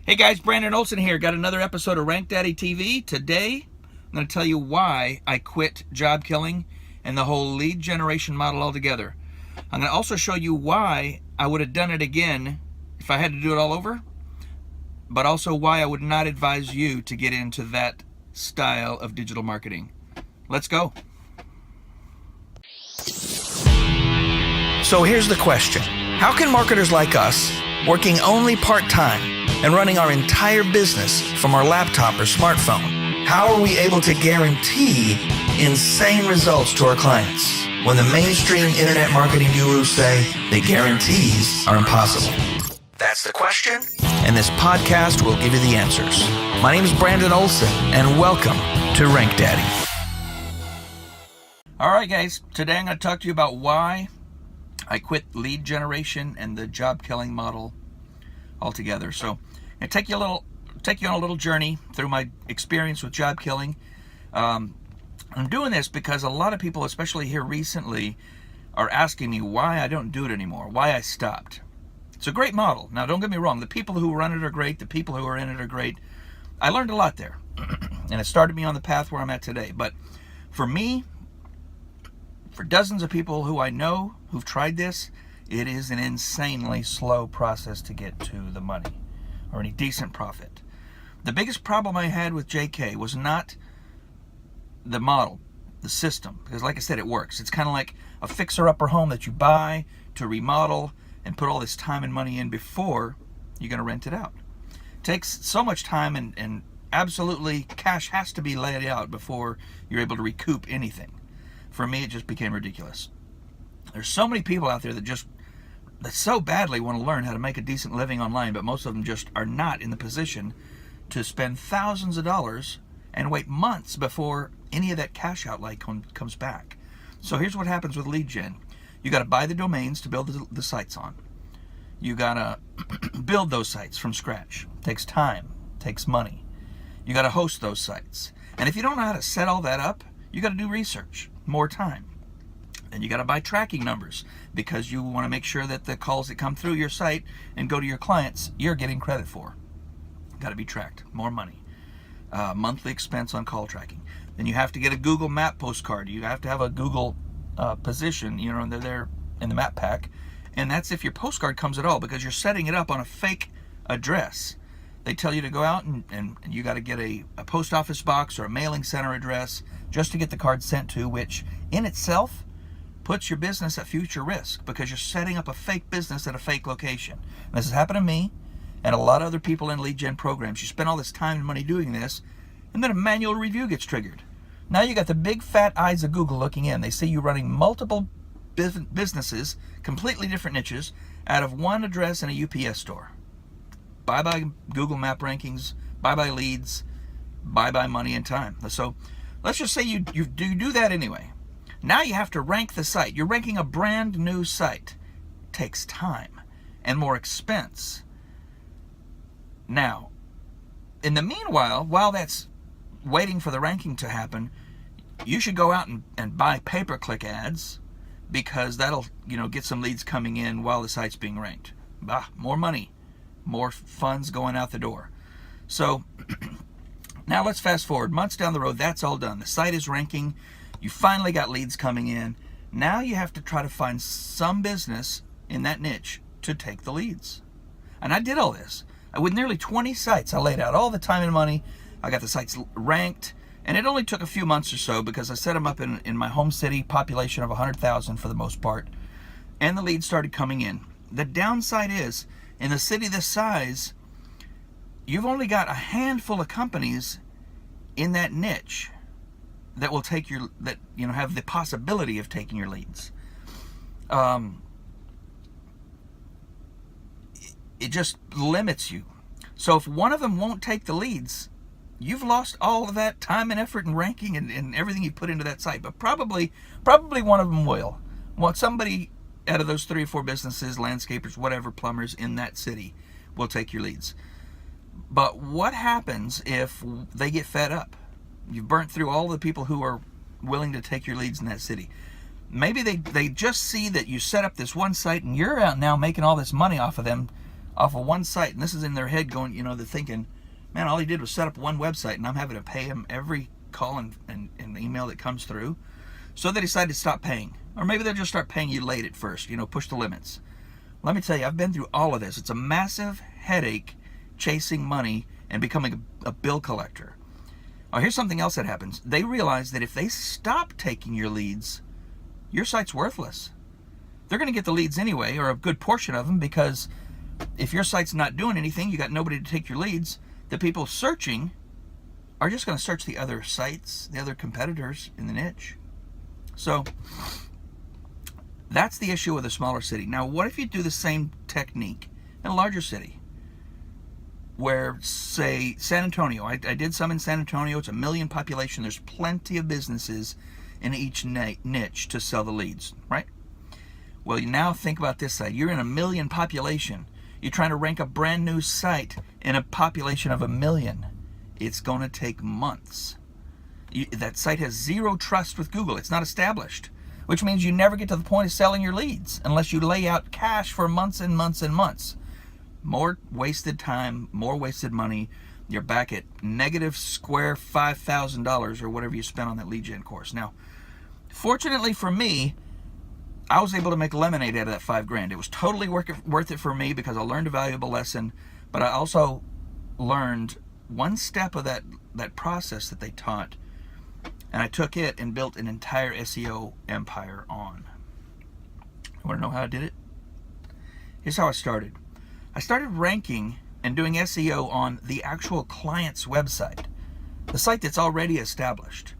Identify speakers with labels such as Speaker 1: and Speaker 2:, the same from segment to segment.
Speaker 1: Hey guys, Brandon Olson here. Got another episode of RankDaddy TV. Today, I'm going to tell you why I quit job killing and the whole lead generation model altogether. I'm going to also show you why I would have done it again if I had to do it all over, but also why I would not advise you to get into that style of digital marketing. Let's go. So here's the question. How can marketers like us, working only part-time and running our entire business from our laptop or smartphone, how are we able to guarantee insane results to our clients when the mainstream internet marketing gurus say that guarantees are impossible? That's the question, and this podcast will give you the answers. My name is Brandon Olson, and welcome to RankDaddy. All right, guys, today I'm going to talk to you about why I quit lead generation and the job killing model altogether. So I take you on a little journey through my experience with job killing. I'm doing this because a lot of people, especially here recently, are asking me why I don't do it anymore, why I stopped. It's a great model. Now, don't get me wrong. The people who run it are great. The people who are in it are great. I learned a lot there, and it started me on the path where I'm at today. But for me, for dozens of people who I know who've tried this, it is an insanely slow process to get to the money or any decent profit. The biggest problem I had with JK was not the model, the system, because like I said, it works. It's kind of like a fixer-upper home that you buy to remodel and put all this time and money in before you're going to rent it out. It takes so much time, and absolutely cash has to be laid out before you're able to recoup anything. For me, it just became ridiculous. There's so many people out there that so badly want to learn how to make a decent living online, but most of them just are not in the position to spend thousands of dollars and wait months before any of that cash outlay comes back. So here's what happens with lead gen. You got to buy the domains to build the sites on. You got to build those sites from scratch. It takes time, takes money. You got to host those sites. And if you don't know how to set all that up, you got to do research, more time. And you got to buy tracking numbers because you want to make sure that the calls that come through your site and go to your clients, you're getting credit for. Got to be tracked. More money. Monthly expense on call tracking. Then you have to get a Google Map postcard. You have to have a Google position, and they're there in the map pack. And that's if your postcard comes at all, because you're setting it up on a fake address. They tell you to go out and you got to get a post office box or a mailing center address just to get the card sent to, which in itself puts your business at future risk because you're setting up a fake business at a fake location. And this has happened to me and a lot of other people in lead gen programs. You spend all this time and money doing this, and then a manual review gets triggered. Now you got the big fat eyes of Google looking in. They see you running multiple businesses, completely different niches, out of one address in a UPS store. Bye-bye Google Map rankings, bye-bye leads, bye-bye money and time. So let's just say you do that anyway. Now you have to rank the site. You're ranking a brand new site. It takes time and more expense. Now, in the meanwhile, while that's waiting for the ranking to happen, you should go out and buy pay-per-click ads, because that'll get some leads coming in while the site's being ranked. More money, more funds going out the door. So now let's fast forward months down the road. That's all done. The site is ranking. You finally got leads coming in. Now you have to try to find some business in that niche to take the leads. And I did all this. With nearly 20 sites, I laid out all the time and money. I got the sites ranked, and it only took a few months or so because I set them up in my home city, population of 100,000 for the most part, and the leads started coming in. The downside is, in a city this size, you've only got a handful of companies in that niche that will take have the possibility of taking your leads. It just limits you. So if one of them won't take the leads, you've lost all of that time and effort and ranking and everything you put into that site. But probably one of them will. Somebody out of those 3 or 4 businesses, landscapers, whatever, plumbers in that city will take your leads. But what happens if they get fed up? You've burnt through all the people who are willing to take your leads in that city. Maybe they just see that you set up this one site and you're out now making all this money off of them off of one site. And this is in their head going, they're thinking, man, all he did was set up one website and I'm having to pay him every call and email that comes through. So they decided to stop paying. Or maybe they'll just start paying you late at first, push the limits. Let me tell you, I've been through all of this. It's a massive headache chasing money and becoming a bill collector. Now, here's something else that happens. They realize that if they stop taking your leads, your site's worthless. They're going to get the leads anyway, or a good portion of them, because if your site's not doing anything, you got nobody to take your leads, the people searching are just going to search the other sites, the other competitors in the niche. So that's the issue with a smaller city. Now, what if you do the same technique in a larger city? Where, say, San Antonio. I did some in San Antonio. It's 1 million population. There's plenty of businesses in each niche to sell the leads, right? Well, you now think about this side. You're in 1 million population. You're trying to rank a brand new site in a population of 1 million. It's going to take months. That site has zero trust with Google. It's not established, which means you never get to the point of selling your leads unless you lay out cash for months and months and months. More wasted time, more wasted money. You're back at negative square $5,000 or whatever you spent on that lead gen course. Now, fortunately for me, I was able to make lemonade out of that $5,000. It was totally worth it for me because I learned a valuable lesson, but I also learned one step of that process that they taught, and I took it and built an entire SEO empire on. You want to know how I did it? Here's how I started. I started ranking and doing SEO on the actual client's website, the site that's already established.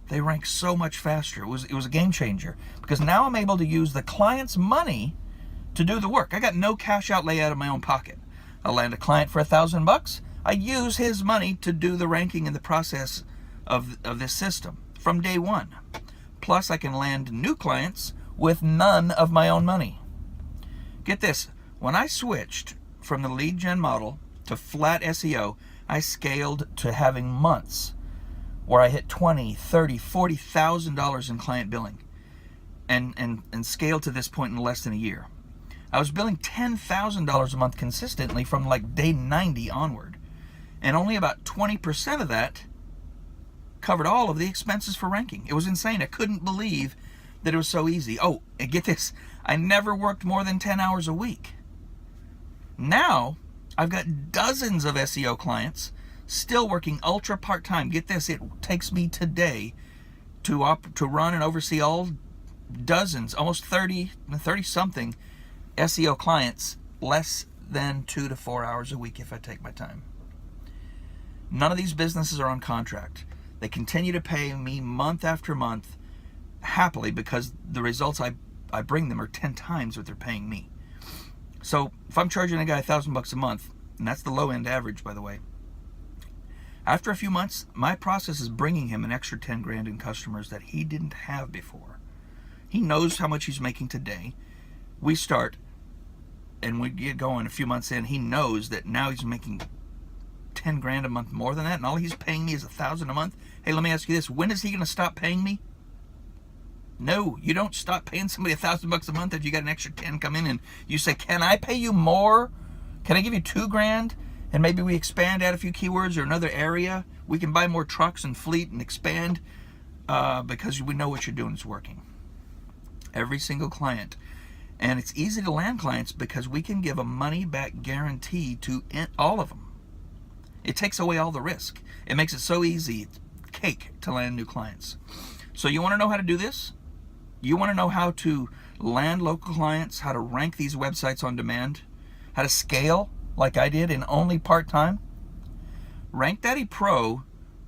Speaker 1: They rank so much faster. It was a game changer because now I'm able to use the client's money to do the work. I got no cash outlay out of my own pocket. I land a client for $1,000. I use his money to do the ranking and the process of this system from day one. Plus, I can land new clients with none of my own money. Get this, when I switched from the lead gen model to flat SEO, I scaled to having months where I hit $20,000, $30,000, $40,000 in client billing and scaled to this point in less than a year. I was billing $10,000 a month consistently from like day 90 onward. And only about 20% of that covered all of the expenses for ranking. It was insane. I couldn't believe that it was so easy. Oh, and get this, I never worked more than 10 hours a week. Now, I've got dozens of SEO clients still working ultra part-time. Get this, it takes me today to run and oversee all dozens, almost 30-something SEO clients, less than 2 to 4 hours a week if I take my time. None of these businesses are on contract. They continue to pay me month after month happily because the results I bring them are 10 times what they're paying me. So if I'm charging a guy $1,000 a month, and that's the low end average, by the way, after a few months, my process is bringing him an extra 10 grand in customers that he didn't have before. He knows how much he's making today. We start and we get going a few months in. He knows that now he's making 10 grand a month more than that, and all he's paying me is $1,000 a month. Hey, let me ask you this: when is he going to stop paying me? No, you don't stop paying somebody $1,000 a month if you got an extra 10 come in and you say, "Can I pay you more? Can I give you $2 grand?" And maybe we expand, add a few keywords or another area. We can buy more trucks and fleet and expand because we know what you're doing is working. Every single client. And it's easy to land clients because we can give a money-back guarantee to all of them. It takes away all the risk. It makes it so easy, cake, to land new clients. So you want to know how to do this? You want to know how to land local clients, how to rank these websites on demand, how to scale like I did in only part-time? RankDaddy Pro,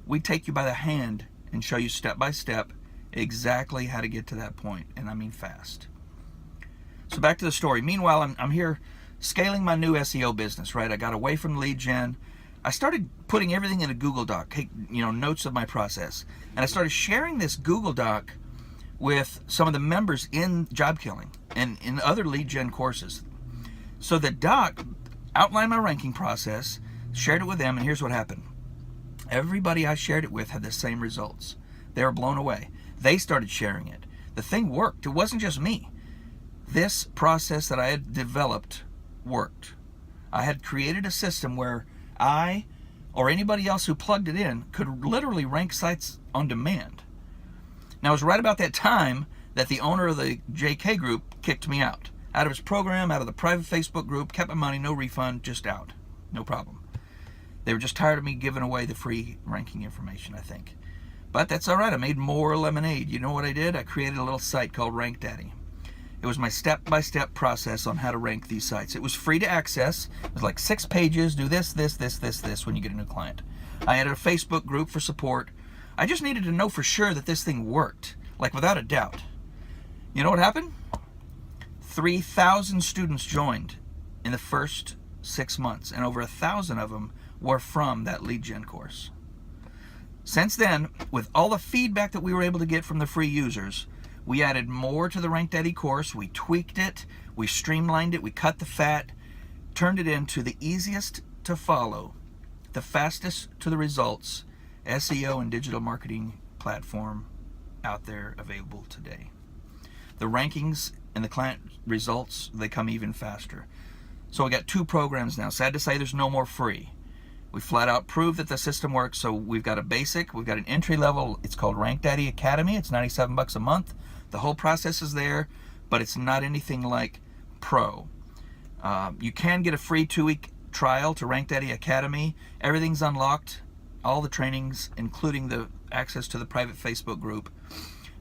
Speaker 1: we take you by the hand and show you step by step exactly how to get to that point, and I mean fast. So back to the story. Meanwhile, I'm here scaling my new SEO business, right? I got away from lead gen. I started putting everything in a Google Doc, notes of my process. And I started sharing this Google Doc with some of the members in Job Killing and in other lead gen courses. So the doc outlined my ranking process, shared it with them, and here's what happened. Everybody I shared it with had the same results. They were blown away. They started sharing it. The thing worked. It wasn't just me. This process that I had developed worked. I had created a system where I, or anybody else who plugged it in, could literally rank sites on demand. Now, it was right about that time that the owner of the JK group kicked me out of his program, out of the private Facebook group, kept my money, no refund, just out. No problem. They were just tired of me giving away the free ranking information, I think. But that's all right. I made more lemonade. You know what I did? I created a little site called RankDaddy. It was my step-by-step process on how to rank these sites. It was free to access. It was like 6 pages. Do this, this, this, this when you get a new client. I added a Facebook group for support. I just needed to know for sure that this thing worked, like without a doubt. You know what happened? 3,000 students joined in the first 6 months, and over 1,000 of them were from that lead gen course. Since then, with all the feedback that we were able to get from the free users, we added more to the RankDaddy course. We tweaked it, we streamlined it, we cut the fat, turned it into the easiest to follow, the fastest to the results SEO and digital marketing platform out there available today. The rankings and the client results, they come even faster. So we got 2 programs now. Sad to say, there's no more free. We flat out proved that the system works. So we've got a basic, we've got an entry level. It's called RankDaddy Academy. It's $97 a month. The whole process is there, but it's not anything like Pro. You can get a free 2-week trial to RankDaddy Academy. Everything's unlocked, all the trainings, including the access to the private Facebook group.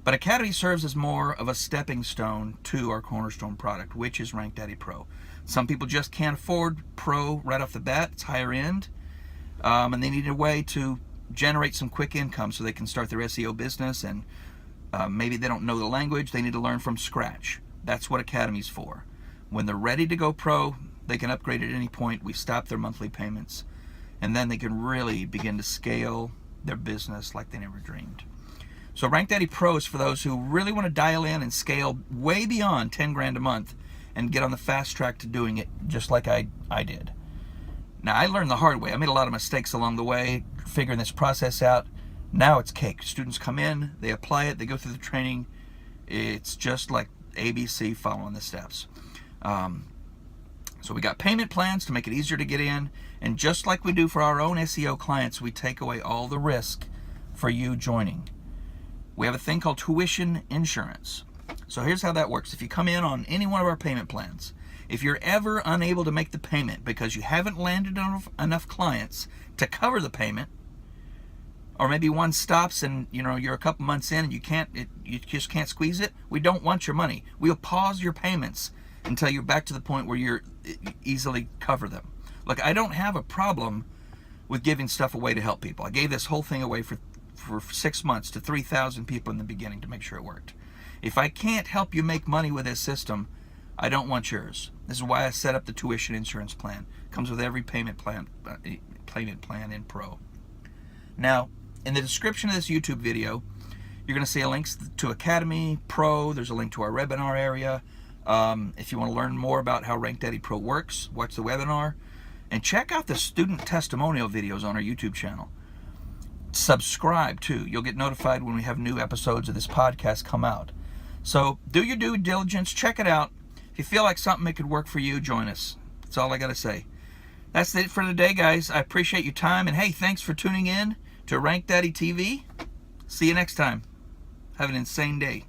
Speaker 1: But Academy serves as more of a stepping stone to our cornerstone product, which is RankDaddy Pro. Some people just can't afford Pro right off the bat. It's higher end. And they need a way to generate some quick income so they can start their SEO business, and maybe they don't know the language. They need to learn from scratch. That's what Academy's for. When they're ready to go pro, they can upgrade at any point. We stop their monthly payments, and then they can really begin to scale their business like they never dreamed. So RankDaddy Pro is for those who really want to dial in and scale way beyond 10 grand a month and get on the fast track to doing it just like I did. Now, I learned the hard way. I made a lot of mistakes along the way, figuring this process out. Now it's cake. Students come in, they apply it, they go through the training. It's just like ABC, following the steps. So we got payment plans to make it easier to get in. And just like we do for our own SEO clients, we take away all the risk for you joining. We have a thing called tuition insurance. So here's how that works. If you come in on any one of our payment plans, if you're ever unable to make the payment because you haven't landed enough clients to cover the payment, or maybe one stops and you're a couple months in and you just can't squeeze it, we don't want your money. We'll pause your payments until you're back to the point where you're easily cover them. Look, I don't have a problem with giving stuff away to help people. I gave this whole thing away for 6 months to 3,000 people in the beginning to make sure it worked. If I can't help you make money with this system, I don't want yours. This is why I set up the tuition insurance plan. It comes with every payment plan in Pro. Now, in the description of this YouTube video, you're going to see a link to Academy, Pro. There's a link to our webinar area. If you want to learn more about how RankDaddy Pro works, watch the webinar. And check out the student testimonial videos on our YouTube channel. Subscribe too. You'll get notified when we have new episodes of this podcast come out. So do your due diligence. Check it out. If you feel like something that could work for you, join us. That's all I got to say. That's it for today, guys. I appreciate your time. And hey, thanks for tuning in to RankDaddy TV. See you next time. Have an insane day.